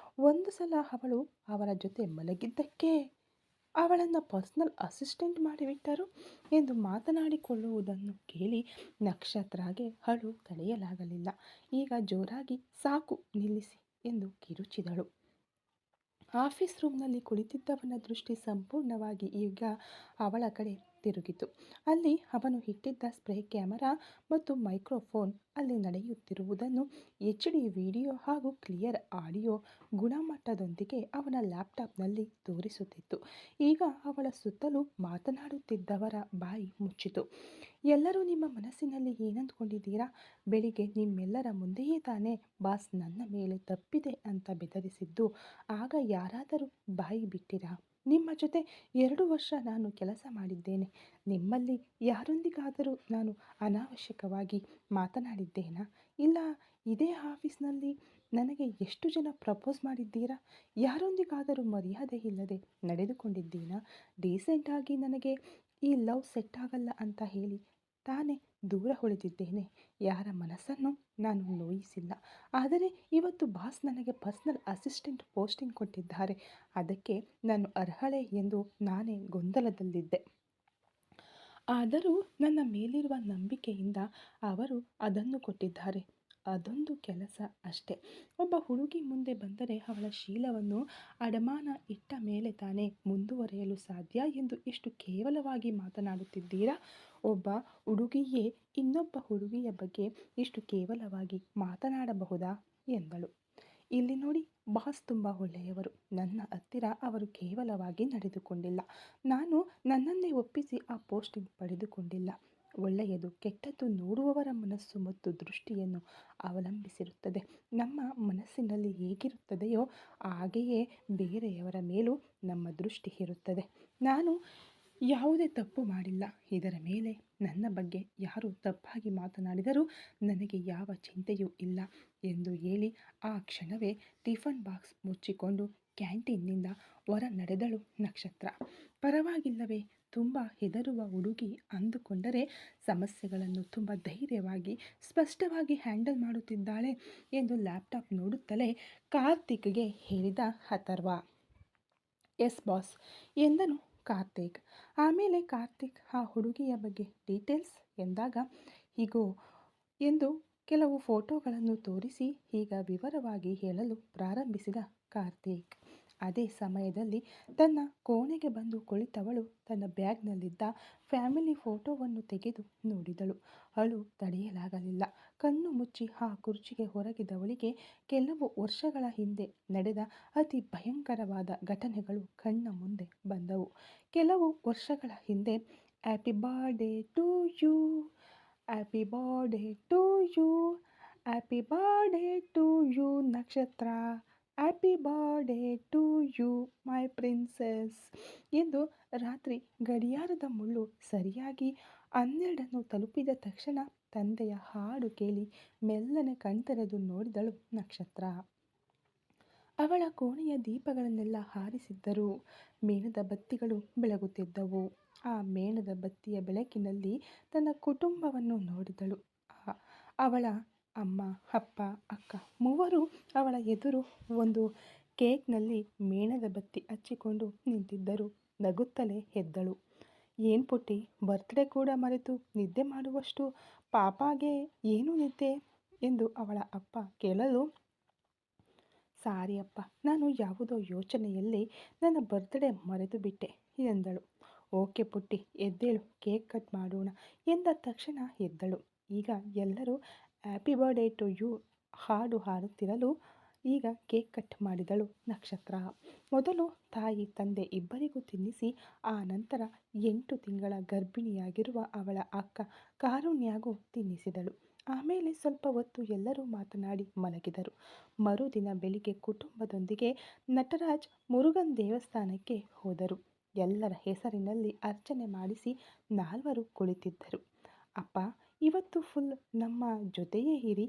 ಒಂದು ಸಲ ಅವಳು ಅವರ ಜೊತೆ ಮಲಗಿದ್ದಕ್ಕೆ ಅವಳನ್ನು ಪರ್ಸನಲ್ ಅಸಿಸ್ಟೆಂಟ್ ಮಾಡಿಬಿಟ್ಟರು ಎಂದು ಮಾತನಾಡಿಕೊಳ್ಳುವುದನ್ನು ಕೇಳಿ ನಕ್ಷತ್ರಾಗೆ ಅಳು ತಡೆಯಲಾಗಲಿಲ್ಲ. ಈಗ ಜೋರಾಗಿ ಸಾಕು ನಿಲ್ಲಿಸಿ ಎಂದು ಕಿರುಚಿದಳು. ಆಫೀಸ್ ರೂಮ್ನಲ್ಲಿ ಕುಳಿತಿದ್ದವನ ದೃಷ್ಟಿ ಸಂಪೂರ್ಣವಾಗಿ ಈಗ ಅವಳ ಕಡೆ ತಿರುಗಿತು. ಅಲ್ಲಿ ಅವನು ಇಟ್ಟಿದ್ದ ಸ್ಪ್ರೇ ಕ್ಯಾಮರಾ ಮತ್ತು ಮೈಕ್ರೋಫೋನ್ ಅಲ್ಲಿ ನಡೆಯುತ್ತಿರುವುದನ್ನು HD ವಿಡಿಯೋ ಹಾಗೂ ಕ್ಲಿಯರ್ ಆಡಿಯೋ ಗುಣಮಟ್ಟದೊಂದಿಗೆ ಅವನ ಲ್ಯಾಪ್ಟಾಪ್ನಲ್ಲಿ ತೋರಿಸುತ್ತಿತ್ತು. ಈಗ ಅವಳ ಸುತ್ತಲೂ ಮಾತನಾಡುತ್ತಿದ್ದವರ ಬಾಯಿ ಮುಚ್ಚಿತು. ಎಲ್ಲರೂ ನಿಮ್ಮ ಮನಸ್ಸಿನಲ್ಲಿ ಏನಂದ್ಕೊಂಡಿದ್ದೀರಾ? ಬೆಳಿಗ್ಗೆ ನಿಮ್ಮೆಲ್ಲರ ಮುಂದೆಯೇ ತಾನೇ ಬಾಸ್ ನನ್ನ ಮೇಲೆ ತಪ್ಪಿದೆ ಅಂತ ಬೆದರಿಸಿದ್ದು. ಆಗ ಯಾರಾದರೂ ಬಾಯಿ ಬಿಟ್ಟಿರಾ? ನಿಮ್ಮ ಜೊತೆ 2 ವರ್ಷ ನಾನು ಕೆಲಸ ಮಾಡಿದ್ದೇನೆ. ನಿಮ್ಮಲ್ಲಿ ಯಾರೊಂದಿಗಾದರೂ ನಾನು ಅನಾವಶ್ಯಕವಾಗಿ ಮಾತನಾಡಿದ್ದೇನಾ? ಇಲ್ಲ ಇದೇ ಆಫೀಸ್ನಲ್ಲಿ ನನಗೆ ಎಷ್ಟು ಜನ ಪ್ರಪೋಸ್ ಮಾಡಿದ್ದೀರಾ? ಯಾರೊಂದಿಗಾದರೂ ಮರ್ಯಾದೆ ಇಲ್ಲದೆ ನಡೆದುಕೊಂಡಿದ್ದೀನಾ? ಡೀಸೆಂಟಾಗಿ ನನಗೆ ಈ ಲವ್ ಸೆಟ್ ಆಗಲ್ಲ ಅಂತ ಹೇಳಿ ತಾನೇ ದೂರ ಉಳಿದಿದ್ದೇನೆ. ಯಾರ ಮನಸ್ಸನ್ನು ನಾನು ನೋಯಿಸಿಲ್ಲ. ಆದರೆ ಇವತ್ತು ಬಾಸ್ ನನಗೆ ಪರ್ಸನಲ್ ಅಸಿಸ್ಟೆಂಟ್ ಪೋಸ್ಟಿಂಗ್ ಕೊಟ್ಟಿದ್ದಾರೆ. ಅದಕ್ಕೆ ನಾನು ಅರ್ಹಳೆ ಎಂದು ನಾನೇ ಗೊಂದಲದಲ್ಲಿದ್ದೆ. ಆದರೂ ನನ್ನ ಮೇಲಿರುವ ನಂಬಿಕೆಯಿಂದ ಅವರು ಅದನ್ನು ಕೊಟ್ಟಿದ್ದಾರೆ. ಅದೊಂದು ಕೆಲಸ ಅಷ್ಟೇ. ಒಬ್ಬ ಹುಡುಗಿ ಮುಂದೆ ಬಂದರೆ ಅವಳ ಶೀಲವನ್ನು ಅಡಮಾನ ಇಟ್ಟ ಮೇಲೆ ತಾನೇ ಮುಂದುವರಿಯಲು ಸಾಧ್ಯ ಎಂದು ಎಷ್ಟು ಕೇವಲವಾಗಿ ಮಾತನಾಡುತ್ತಿದ್ದೀರಾ? ಒಬ್ಬ ಹುಡುಗಿಯೇ ಇನ್ನೊಬ್ಬ ಹುಡುಗಿಯ ಬಗ್ಗೆ ಇಷ್ಟು ಕೇವಲವಾಗಿ ಮಾತನಾಡಬಹುದಾ ಎಂದಳು. ಇಲ್ಲಿ ನೋಡಿ, ಬಾಸ್ ತುಂಬ ಒಳ್ಳೆಯವರು. ನನ್ನ ಹತ್ತಿರ ಅವರು ಕೇವಲವಾಗಿ ನಡೆದುಕೊಂಡಿಲ್ಲ. ನಾನು ನನ್ನನ್ನೇ ಒಪ್ಪಿಸಿ ಆ ಪೋಸ್ಟಿಂಗ್ ಪಡೆದುಕೊಂಡಿಲ್ಲ. ಒಳ್ಳೆಯದು ಕೆಟ್ಟದ್ದು ನೋಡುವವರ ಮನಸ್ಸು ಮತ್ತು ದೃಷ್ಟಿಯನ್ನು ಅವಲಂಬಿಸಿರುತ್ತದೆ. ನಮ್ಮ ಮನಸ್ಸಿನಲ್ಲಿ ಹೇಗಿರುತ್ತದೆಯೋ ಹಾಗೆಯೇ ಬೇರೆಯವರ ಮೇಲೂ ನಮ್ಮ ದೃಷ್ಟಿ ಇರುತ್ತದೆ. ನಾನು ಯಾವುದೇ ತಪ್ಪು ಮಾಡಿಲ್ಲ. ಇದರ ಮೇಲೆ ನನ್ನ ಬಗ್ಗೆ ಯಾರು ತಪ್ಪಾಗಿ ಮಾತನಾಡಿದರೂ ನನಗೆ ಯಾವ ಚಿಂತೆಯೂ ಇಲ್ಲ ಎಂದು ಹೇಳಿ ಆ ಕ್ಷಣವೇ ಟಿಫನ್ ಬಾಕ್ಸ್ ಮುಚ್ಚಿಕೊಂಡು ಕ್ಯಾಂಟೀನ್ನಿಂದ ಹೊರ ನಡೆದಳು ನಕ್ಷತ್ರ. ಪರವಾಗಿಲ್ಲವೇ, ತುಂಬ ಹೆದರುವ ಹುಡುಗಿ ಅಂದುಕೊಂಡರೆ ಸಮಸ್ಯೆಗಳನ್ನು ತುಂಬ ಧೈರ್ಯವಾಗಿ ಸ್ಪಷ್ಟವಾಗಿ ಹ್ಯಾಂಡಲ್ ಮಾಡುತ್ತಿದ್ದಾಳೆ ಎಂದು ಲ್ಯಾಪ್ಟಾಪ್ ನೋಡುತ್ತಲೇ ಕಾರ್ತಿಕ್ಗೆ ಹೇಳಿದ ಅಥರ್ವ. ಎಸ್ ಬಾಸ್ ಎಂದನು ಕಾರ್ತಿಕ್. ಆಮೇಲೆ ಕಾರ್ತಿಕ್ ಆ ಹುಡುಗಿಯ ಬಗ್ಗೆ ಡೀಟೇಲ್ಸ್ ಎಂದಾಗ ಹೀಗೋ ಎಂದು ಕೆಲವು ಫೋಟೋಗಳನ್ನು ತೋರಿಸಿ ಈಗ ವಿವರವಾಗಿ ಹೇಳಲು ಪ್ರಾರಂಭಿಸಿದ ಕಾರ್ತಿಕ್. ಅದೇ ಸಮಯದಲ್ಲಿ ತನ್ನ ಕೋಣೆಗೆ ಬಂದು ಕುಳಿತವಳು ತನ್ನ ಬ್ಯಾಗ್ನಲ್ಲಿದ್ದ ಫ್ಯಾಮಿಲಿ ಫೋಟೋವನ್ನು ತೆಗೆದು ನೋಡಿದಳು. ಅಳು ತಡೆಯಲಾಗಲಿಲ್ಲ. ಕಣ್ಣು ಮುಚ್ಚಿ ಆ ಕುರ್ಚಿಗೆ ಹೊರಗಿದವಳಿಗೆ ಕೆಲವು ವರ್ಷಗಳ ಹಿಂದೆ ನಡೆದ ಅತಿ ಭಯಂಕರವಾದ ಘಟನೆಗಳು ಕಣ್ಣ ಮುಂದೆ ಬಂದವು. ಕೆಲವು ವರ್ಷಗಳ ಹಿಂದೆ happy birthday to you, happy birthday to you, happy birthday to you Nakshatra, happy birthday to you my princess ಎಂದು ರಾತ್ರಿ ಗಡಿಯಾರದ ಮುಳ್ಳು ಸರಿಯಾಗಿ 12 ತಲುಪಿದ ತಕ್ಷಣ ತಂದೆಯ ಹಾಡು ಕೇಳಿ ಮೆಲ್ಲನೆ ಕಣ್ತೆರೆದು ನೋಡಿದಳು ನಕ್ಷತ್ರ. ಅವಳ ಕೋಣೆಯ ದೀಪಗಳನ್ನೆಲ್ಲ ಹಾರಿಸಿದ್ದರು. ಮೇಣದ ಬತ್ತಿಗಳು ಬೆಳಗುತ್ತಿದ್ದವು. ಆ ಮೇಣದ ಬತ್ತಿಯ ಬೆಳಕಿನಲ್ಲಿ ತನ್ನ ಕುಟುಂಬವನ್ನು ನೋಡಿದಳು. ಅವಳ ಅಮ್ಮ, ಅಪ್ಪ, ಅಕ್ಕ ಮೂವರು ಅವಳ ಎದುರು ಒಂದು ಕೇಕ್ನಲ್ಲಿ ಮೇಣದ ಬತ್ತಿ ಹಚ್ಚಿಕೊಂಡು ನಿಂತಿದ್ದರು. ನಗುತ್ತಲೇ ಎದ್ದಳು. ಏನು ಪುಟ್ಟಿ, ಬರ್ತ್ಡೇ ಕೂಡ ಮರೆತು ನಿದ್ದೆ ಮಾಡುವಷ್ಟು ಪಾಪಾಗೆ ಏನು ನಿದ್ದೆ ಎಂದು ಅವಳ ಅಪ್ಪ ಕೇಳಲು, ಸಾರಿ ಅಪ್ಪ, ನಾನು ಯಾವುದೋ ಯೋಚನೆಯಲ್ಲಿ ನನ್ನ ಬರ್ತ್ಡೇ ಮರೆತು ಬಿಟ್ಟೆ ಎಂದಳು. ಓಕೆ ಪುಟ್ಟಿ, ಎದ್ದೇಳು, ಕೇಕ್ ಕಟ್ ಮಾಡೋಣ ಎಂದ ತಕ್ಷಣ ಎದ್ದಳು. ಈಗ ಎಲ್ಲರೂ ಹ್ಯಾಪಿ ಬರ್ಡೇ ಟು ಯು ಹಾಡು ಹಾಡುತ್ತಿರಲು ಈಗ ಕೇಕ್ ಕಟ್ ಮಾಡಿದಳು ನಕ್ಷತ್ರ. ಮೊದಲು ತಾಯಿ ತಂದೆ ಇಬ್ಬರಿಗೂ ತಿನ್ನಿಸಿ ಆ ನಂತರ 8 ತಿಂಗಳ ಗರ್ಭಿಣಿಯಾಗಿರುವ ಅವಳ ಅಕ್ಕ ಕಾರುಣ್ಯಗೂ ತಿನ್ನಿಸಿದಳು. ಆಮೇಲೆ ಸ್ವಲ್ಪ ಹೊತ್ತು ಎಲ್ಲರೂ ಮಾತನಾಡಿ ಮಲಗಿದರು. ಮರುದಿನ ಬೆಳಿಗ್ಗೆ ಕುಟುಂಬದೊಂದಿಗೆ ನಟರಾಜ್ ಮುರುಗನ್ ದೇವಸ್ಥಾನಕ್ಕೆ ಹೋದರು. ಎಲ್ಲರ ಹೆಸರಿನಲ್ಲಿ ಅರ್ಚನೆ ಮಾಡಿಸಿ 4 ಕುಳಿತಿದ್ದರು. ಅಪ್ಪ, ಇವತ್ತು ಫುಲ್ ನಮ್ಮ ಜೊತೆಯೇ ಇರಿ.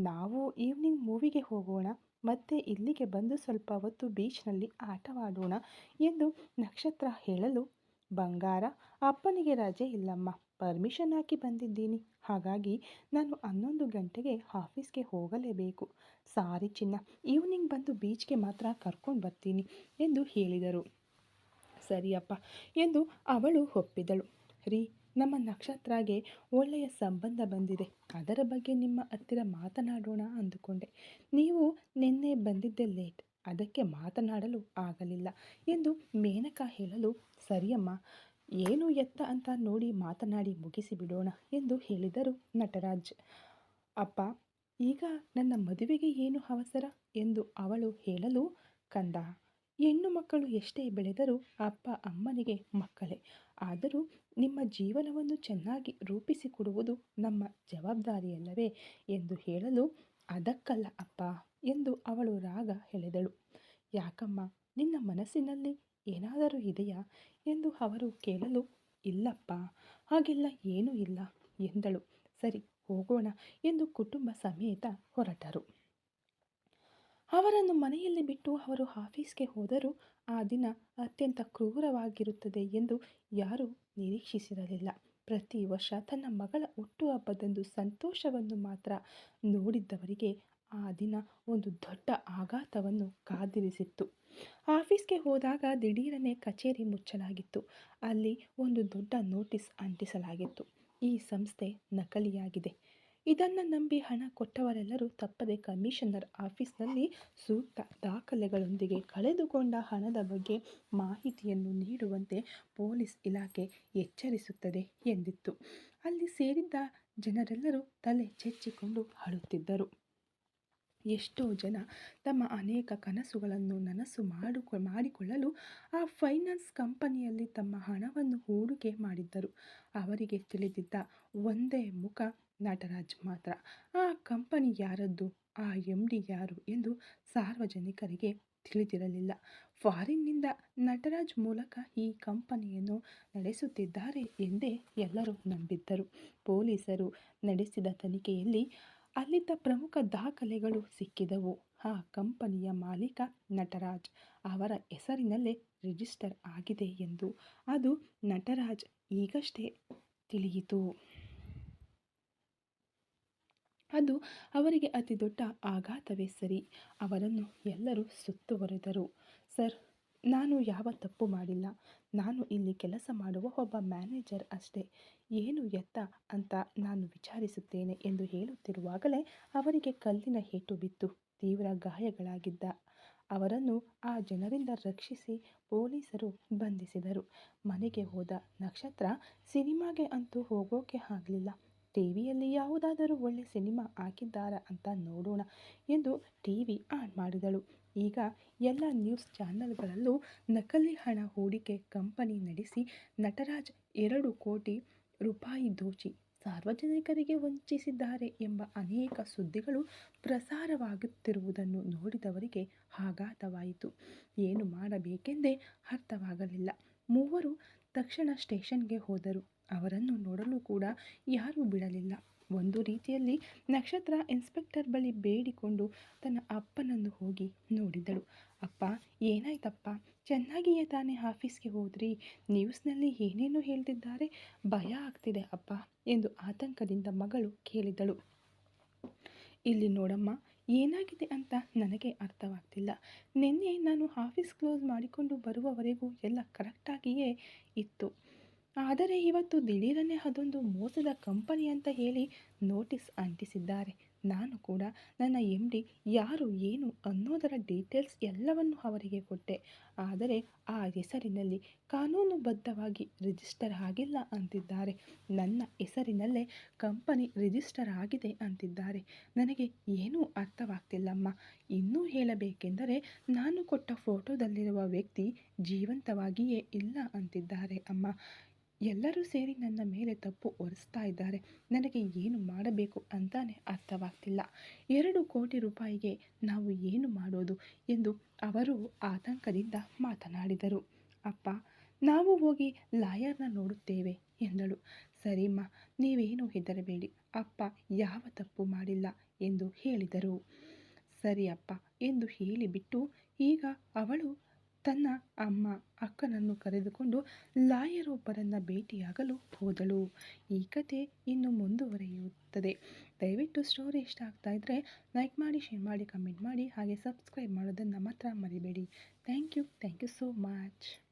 ನಾವು ಈವ್ನಿಂಗ್ ಮೂವಿಗೆ ಹೋಗೋಣ, ಮತ್ತೆ ಇಲ್ಲಿಗೆ ಬಂದು ಸ್ವಲ್ಪ ಹೊತ್ತು ಬೀಚ್ನಲ್ಲಿ ಆಟವಾಡೋಣ ಎಂದು ನಕ್ಷತ್ರ ಹೇಳಲು, ಬಂಗಾರ, ಅಪ್ಪನಿಗೆ ರಜೆ ಇಲ್ಲಮ್ಮ, ಪರ್ಮಿಷನ್ ಹಾಕಿ ಬಂದಿದ್ದೀನಿ. ಹಾಗಾಗಿ ನಾನು 11 ಗಂಟೆಗೆ ಆಫೀಸ್ಗೆ ಹೋಗಲೇಬೇಕು. ಸಾರಿ ಚಿನ್ನ, ಈವ್ನಿಂಗ್ ಬಂದು ಬೀಚ್ಗೆ ಮಾತ್ರ ಕರ್ಕೊಂಡು ಬರ್ತೀನಿ ಎಂದು ಹೇಳಿದರು. ಸರಿಯಪ್ಪ ಎಂದು ಅವಳು ಒಪ್ಪಿದಳು. ರೀ, ನಮ್ಮ ನಕ್ಷತ್ರಗೆ ಒಳ್ಳೆಯ ಸಂಬಂಧ ಬಂದಿದೆ. ಅದರ ಬಗ್ಗೆ ನಿಮ್ಮ ಹತ್ತಿರ ಮಾತನಾಡೋಣ ಅಂದುಕೊಂಡೆ. ನೀವು ನಿನ್ನೆ ಬಂದಿದ್ದೆ ಲೇಟ್, ಅದಕ್ಕೆ ಮಾತನಾಡಲು ಆಗಲಿಲ್ಲ ಎಂದು ಮೇನಕಾ ಹೇಳಲು, ಸರಿಯಮ್ಮ, ಏನು ಎತ್ತ ಅಂತ ನೋಡಿ ಮಾತನಾಡಿ ಮುಗಿಸಿ ಬಿಡೋಣ ಎಂದು ಹೇಳಿದರು ನಟರಾಜ್. ಅಪ್ಪ, ಈಗ ನನ್ನ ಮದುವೆಗೆ ಏನು ಅವಸರ ಎಂದು ಅವಳು ಹೇಳಲು, ಕಂದ, ಹೆಣ್ಣು ಮಕ್ಕಳು ಎಷ್ಟೇ ಬೆಳೆದರೂ ಅಪ್ಪ ಅಮ್ಮನಿಗೆ ಮಕ್ಕಳೇ. ಆದರೂ ನಿಮ್ಮ ಜೀವನವನ್ನು ಚೆನ್ನಾಗಿ ರೂಪಿಸಿಕೊಡುವುದು ನಮ್ಮ ಜವಾಬ್ದಾರಿಯಲ್ಲವೇ ಎಂದು ಹೇಳಲು, ಅದಕ್ಕಲ್ಲ ಅಪ್ಪ ಎಂದು ಅವಳು ರಾಗ ಎಳೆದಳು. ಯಾಕಮ್ಮ, ನಿನ್ನ ಮನಸ್ಸಿನಲ್ಲಿ ಏನಾದರೂ ಇದೆಯಾ ಎಂದು ಅವರು ಕೇಳಲು, ಇಲ್ಲಪ್ಪ, ಹಾಗೆಲ್ಲ ಏನೂ ಇಲ್ಲ ಎಂದಳು. ಸರಿ, ಹೋಗೋಣ ಎಂದು ಕುಟುಂಬ ಸಮೇತ ಹೊರಟರು. ಅವರನ್ನು ಮನೆಯಲ್ಲಿ ಬಿಟ್ಟು ಅವರು ಆಫೀಸ್ಗೆ ಹೋದರೂ ಆ ದಿನ ಅತ್ಯಂತ ಕ್ರೂರವಾಗಿರುತ್ತದೆ ಎಂದು ಯಾರೂ ನಿರೀಕ್ಷಿಸಿರಲಿಲ್ಲ. ಪ್ರತಿ ವರ್ಷ ತನ್ನ ಮಗಳ ಹುಟ್ಟುಹಬ್ಬದಂದು ಸಂತೋಷವನ್ನು ಮಾತ್ರ ನೋಡಿದ್ದವರಿಗೆ ಆ ದಿನ ಒಂದು ದೊಡ್ಡ ಆಘಾತವನ್ನು ಕಾದಿರಿಸಿತ್ತು. ಆಫೀಸ್ಗೆ ಹೋದಾಗ ದಿಢೀರನೆ ಕಚೇರಿ ಮುಚ್ಚಲಾಗಿತ್ತು. ಅಲ್ಲಿ ಒಂದು ದೊಡ್ಡ ನೋಟಿಸ್ ಅಂಟಿಸಲಾಗಿತ್ತು. ಈ ಸಂಸ್ಥೆ ನಕಲಿಯಾಗಿದೆ. ಇದನ್ನು ನಂಬಿ ಹಣ ಕೊಟ್ಟವರೆಲ್ಲರೂ ತಪ್ಪದೆ ಕಮಿಷನರ್ ಆಫೀಸ್ನಲ್ಲಿ ಸೂಕ್ತ ದಾಖಲೆಗಳೊಂದಿಗೆ ಕಳೆದುಕೊಂಡ ಹಣದ ಬಗ್ಗೆ ಮಾಹಿತಿಯನ್ನು ನೀಡುವಂತೆ ಪೊಲೀಸ್ ಇಲಾಖೆ ಎಚ್ಚರಿಸುತ್ತದೆ ಎಂದಿತ್ತು. ಅಲ್ಲಿ ಸೇರಿದ್ದ ಜನರೆಲ್ಲರೂ ತಲೆ ಚೆಚ್ಚಿಕೊಂಡು ಅಳುತ್ತಿದ್ದರು. ಎಷ್ಟೋ ಜನ ತಮ್ಮ ಅನೇಕ ಕನಸುಗಳನ್ನು ನನಸು ಮಾಡಿಕೊಳ್ಳಲು ಆ ಫೈನಾನ್ಸ್ ಕಂಪನಿಯಲ್ಲಿ ತಮ್ಮ ಹಣವನ್ನು ಹೂಡಿಕೆ ಮಾಡಿದ್ದರು. ಅವರಿಗೆ ತಿಳಿದಿದ್ದ ಒಂದೇ ಮುಖ ನಟರಾಜ್ ಮಾತ್ರ. ಆ ಕಂಪನಿ ಯಾರದ್ದು, ಆ MD ಯಾರು ಎಂದು ಸಾರ್ವಜನಿಕರಿಗೆ ತಿಳಿದಿರಲಿಲ್ಲ. ಫಾರಿನ್ನಿಂದ ನಟರಾಜ್ ಮೂಲಕ ಈ ಕಂಪನಿಯನ್ನು ನಡೆಸುತ್ತಿದ್ದಾರೆ ಎಂದೇ ಎಲ್ಲರೂ ನಂಬಿದ್ದರು. ಪೊಲೀಸರು ನಡೆಸಿದ ತನಿಖೆಯಲ್ಲಿ ಅಲ್ಲಿದ್ದ ಪ್ರಮುಖ ದಾಖಲೆಗಳು ಸಿಕ್ಕಿದವು. ಆ ಕಂಪನಿಯ ಮಾಲೀಕ ನಟರಾಜ್ ಅವರ ಹೆಸರಿನಲ್ಲೇ ರಿಜಿಸ್ಟರ್ ಆಗಿದೆ ಎಂದು. ಅದು ನಟರಾಜ್ ಈಗಷ್ಟೇ ತಿಳಿಯಿತು. ಅದು ಅವರಿಗೆ ಅತಿ ದೊಡ್ಡ ಆಘಾತವೇ ಸರಿ. ಅವರನ್ನು ಎಲ್ಲರೂ ಸುತ್ತುವರೆದರು. ಸರ್, ನಾನು ಯಾವ ತಪ್ಪು ಮಾಡಿಲ್ಲ. ನಾನು ಇಲ್ಲಿ ಕೆಲಸ ಮಾಡುವ ಒಬ್ಬ ಮ್ಯಾನೇಜರ್ ಅಷ್ಟೇ. ಏನು ಎತ್ತ ಅಂತ ನಾನು ವಿಚಾರಿಸುತ್ತೇನೆ ಎಂದು ಹೇಳುತ್ತಿರುವಾಗಲೇ ಅವರಿಗೆ ಕಲ್ಲಿನ ಏಟು ಬಿತ್ತು. ತೀವ್ರ ಗಾಯಗಳಾಗಿದ್ದ ಅವರನ್ನು ಆ ಜನರಿಂದ ರಕ್ಷಿಸಿ ಪೊಲೀಸರು ಬಂಧಿಸಿದರು. ಮನೆಗೆ ಹೋದ ನಕ್ಷತ್ರ, ಸಿನಿಮಾಗೆ ಅಂತೂ ಹೋಗೋಕೆ ಆಗಲಿಲ್ಲ. ಟಿವಿಯಲ್ಲಿ ಯಾವುದಾದರೂ ಒಳ್ಳೆ ಸಿನಿಮಾ ಹಾಕಿದ್ದಾರಾ ಅಂತ ನೋಡೋಣ ಎಂದು ಟಿವಿ ಆನ್ ಮಾಡಿದಳು. ಈಗ ಎಲ್ಲ ನ್ಯೂಸ್ ಚಾನೆಲ್ಗಳಲ್ಲೂ ನಕಲಿ ಹಣ ಹೂಡಿಕೆ ಕಂಪನಿ ನಡೆಸಿ ನಟರಾಜ್ 2 ಕೋಟಿ ರೂಪಾಯಿ ದೋಚಿ ಸಾರ್ವಜನಿಕರಿಗೆ ವಂಚಿಸಿದ್ದಾರೆ ಎಂಬ ಅನೇಕ ಸುದ್ದಿಗಳು ಪ್ರಸಾರವಾಗುತ್ತಿರುವುದನ್ನು ನೋಡಿದವರಿಗೆ ಆಘಾತವಾಯಿತು. ಏನು ಮಾಡಬೇಕೆಂದೇ ಅರ್ಥವಾಗಲಿಲ್ಲ. ಮೂವರು ತಕ್ಷಣ ಸ್ಟೇಷನ್ಗೆ ಹೋದರು. ಅವರನ್ನು ನೋಡಲು ಕೂಡ ಯಾರೂ ಬಿಡಲಿಲ್ಲ. ಒಂದು ರೀತಿಯಲ್ಲಿ ನಕ್ಷತ್ರ ಇನ್ಸ್ಪೆಕ್ಟರ್ ಬಳಿ ಬೇಡಿಕೊಂಡು ತನ್ನ ಅಪ್ಪನನ್ನು ಹೋಗಿ ನೋಡಿದಳು. ಅಪ್ಪ, ಏನಾಯ್ತಪ್ಪ? ಚೆನ್ನಾಗಿಯೇ ತಾನೇ ಆಫೀಸ್ಗೆ ಹೋದ್ರಿ? ನ್ಯೂಸ್ನಲ್ಲಿ ಏನೇನೋ ಹೇಳ್ತಿದ್ದಾರೆ, ಭಯ ಆಗ್ತಿದೆ ಅಪ್ಪ ಎಂದು ಆತಂಕದಿಂದ ಮಗಳು ಕೇಳಿದಳು. ಇಲ್ಲಿ ನೋಡಮ್ಮ, ಏನಾಗಿದೆ ಅಂತ ನನಗೆ ಅರ್ಥವಾಗ್ತಿಲ್ಲ. ನಿನ್ನೆ ನಾನು ಆಫೀಸ್ ಕ್ಲೋಸ್ ಮಾಡಿಕೊಂಡು ಬರುವವರೆಗೂ ಎಲ್ಲ ಕರೆಕ್ಟಾಗಿಯೇ ಇತ್ತು. ಆದರೆ ಇವತ್ತು ದಿಢೀರನೆ ಅದೊಂದು ಮೋಸದ ಕಂಪನಿ ಅಂತ ಹೇಳಿ ನೋಟಿಸ್ ಅಂಟಿಸಿದ್ದಾರೆ. ನಾನು ಕೂಡ ನನ್ನ MD ಯಾರು ಏನು ಅನ್ನೋದರ ಡೀಟೇಲ್ಸ್ ಎಲ್ಲವನ್ನು ಅವರಿಗೆ ಕೊಟ್ಟೆ. ಆದರೆ ಆ ಹೆಸರಿನಲ್ಲಿ ಕಾನೂನುಬದ್ಧವಾಗಿ ರಿಜಿಸ್ಟರ್ ಆಗಿಲ್ಲ ಅಂತಿದ್ದಾರೆ. ನನ್ನ ಹೆಸರಿನಲ್ಲೇ ಕಂಪನಿ ರಿಜಿಸ್ಟರ್ ಆಗಿದೆ ಅಂತಿದ್ದಾರೆ. ನನಗೆ ಏನೂ ಅರ್ಥವಾಗ್ತಿಲ್ಲಮ್ಮ. ಇನ್ನೂ ಹೇಳಬೇಕೆಂದರೆ ನಾನು ಕೊಟ್ಟ ಫೋಟೋದಲ್ಲಿರುವ ವ್ಯಕ್ತಿ ಜೀವಂತವಾಗಿಯೇ ಇಲ್ಲ ಅಂತಿದ್ದಾರೆ ಅಮ್ಮ. ಎಲ್ಲರೂ ಸೇರಿ ನನ್ನ ಮೇಲೆ ತಪ್ಪು ಹೊರಿಸ್ತಾ ಇದ್ದಾರೆ. ನನಗೆ ಏನು ಮಾಡಬೇಕು ಅಂತಾನೆ ಅರ್ಥವಾಗ್ತಿಲ್ಲ. 2 ಕೋಟಿ ರೂಪಾಯಿಗೆ ನಾವು ಏನು ಮಾಡೋದು ಎಂದು ಅವರು ಆತಂಕದಿಂದ ಮಾತನಾಡಿದರು. ಅಪ್ಪ, ನಾವು ಹೋಗಿ ಲಾಯರ್ನ ನೋಡುತ್ತೇವೆ ಎಂದಳು. ಸರಿಮ್ಮ, ನೀವೇನು ಹೆದರಬೇಡಿ. ಅಪ್ಪ ಯಾವ ತಪ್ಪು ಮಾಡಿಲ್ಲ ಎಂದು ಹೇಳಿದರು. ಸರಿ ಅಪ್ಪ ಎಂದು ಹೇಳಿಬಿಟ್ಟು ಈಗ ಅವಳು ತನ್ನ ಅಮ್ಮ ಅಕ್ಕನನ್ನು ಕರೆದುಕೊಂಡು ಲಾಯರ್ ಒಬ್ಬರನ್ನು ಭೇಟಿಯಾಗಲು ಹೋದಳು. ಈ ಕತೆ ಇನ್ನು ಮುಂದುವರಿಯುತ್ತದೆ. ದಯವಿಟ್ಟು ಸ್ಟೋರಿ ಇಷ್ಟ ಆಗ್ತಾ ಇದ್ದರೆ ಲೈಕ್ ಮಾಡಿ, ಶೇರ್ ಮಾಡಿ, ಕಮೆಂಟ್ ಮಾಡಿ, ಹಾಗೆ ಸಬ್ಸ್ಕ್ರೈಬ್ ಮಾಡೋದನ್ನು ಮಾತ್ರ ಮರಿಬೇಡಿ. Thank you so much.